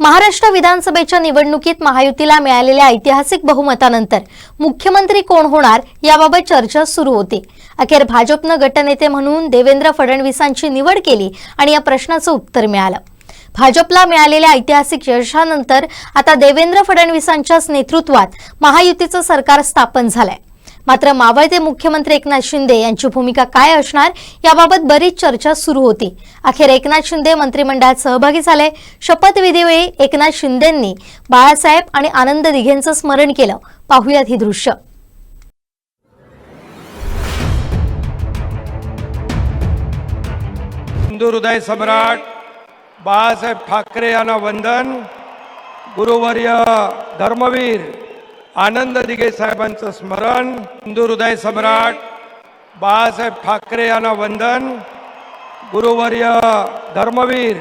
महाराष्ट्र विधानसभेच्या निवडणुकीत महायुतीला मिळालेल्या ऐतिहासिक बहुमतानंतर मुख्यमंत्री कोण होणार याबाबत चर्चा सुरू होती। अखेर भाजपने गटनेते म्हणून देवेंद्र फडणवीसांची निवड केली आणि या प्रश्नाचं उत्तर मिळालं। भाजपला मिळालेल्या ऐतिहासिक यशानंतर आता देवेंद्र फडणवीसांच्याच नेतृत्वात महायुतीचं सरकार स्थापन झालंय। मात्र मावळते मुख्यमंत्री एकनाथ शिंदे यांची भूमिका काय असणार याबाबत बरीच चर्चा सुरू होती। अखेर एकनाथ शिंदे मंत्रिमंडळात सहभागी झाले। शपथविधीवेळी एकनाथ शिंदेंनी बाळासाहेब आणि आनंद दिघेंचं स्मरण केलं। पाहुयात ही दृश्य। हिंदू हृदय सम्राट बाळासाहेब ठाकरे यांना वंदन। गुरुवर्य धर्मवीर आनंद दिघे साहेबांचं स्मरण। हिंदू हृदय सम्राट बाळासाहेब ठाकरे यांना वंदन। गुरुवर्य धर्मवीर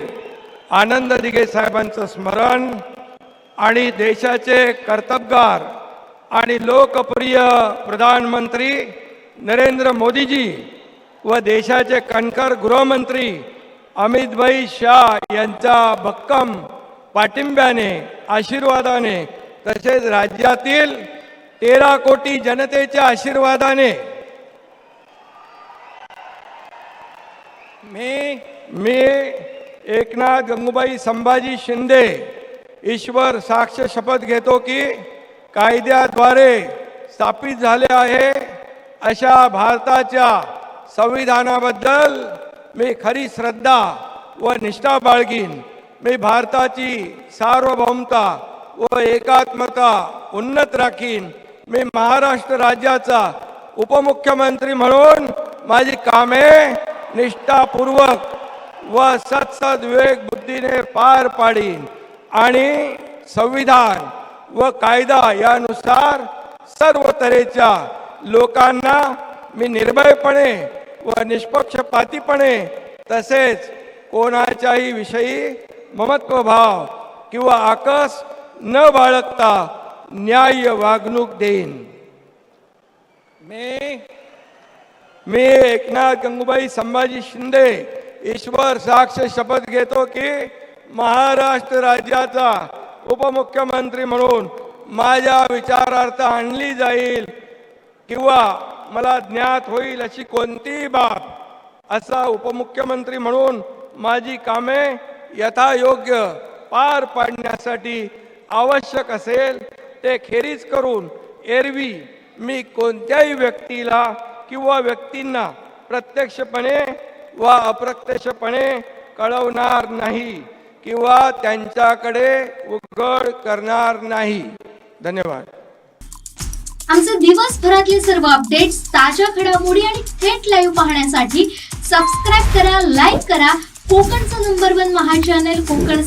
आनंद दिघे साहेबांचं स्मरण। आणि देशाचे कर्तबगार आणि लोकप्रिय प्रधानमंत्री नरेंद्र मोदीजी व देशाचे कणखर गृहमंत्री अमित भाई शाह यांच्या भक्कम पाठिंब्याने आशीर्वादाने तसेच राज्यातील 13 कोटी जनतेच्या आशीर्वादाने मी एकनाथ गंगूबाई संभाजी शिंदे ईश्वर साक्ष शपथ घेतो की कायद्याद्वारे स्थापित झाले आहे अशा भारताच्या संविधानाबद्दल मी खरी श्रद्धा व निष्ठा बाळगीन। मी भारताची सार्वभौमता व एकात्मता उन्नत राखीन। मी महाराष्ट्र राज्याचा उपमुख्यमंत्री म्हणून माझी कामे निष्ठापूर्वक व सत्सद्विवेक बुद्धीने पार पाडीन आणि संविधान व कायदा यानुसार सर्व तऱ्हेच्या लोकांना मी निर्भयपणे व निष्पक्षपातीपणे तसेच कोणाच्याही विषयी ममत्वभाव किंवा आकस न बाळगता न्याय्य वागणूक देईन। मी एकनाथ गंगूबाई संभाजी शिंदे ईश्वर साक्ष शपथ घेतो की महाराष्ट्र राज्याचा उपमुख्यमंत्री म्हणून माझ्या विचारार्थ आणली जाईल किंवा मला ज्ञात होईल अशी कोणतीही बाब असा उपमुख्यमंत्री म्हणून माझी कामे यथायोग्य पार पाडण्यासाठी आवश्यक असेल ते खेरीज करून एरवी मी कोणत्याही व्यक्तीला किंवा व्यक्तींना प्रत्यक्षपणे व अप्रत्यक्षपणे कळवणार नाही किंवा त्यांच्याकडे उघड करणार नाही। धन्यवाद। आमचे दिवसभरातले सर्व अपडेट्स, ताज्या घडामोडी आणि थेट लाईव्ह पाहण्यासाठी सबस्क्राइब करा, लाईक करा कोकणचं नंबर 1 महा चॅनल कोकण।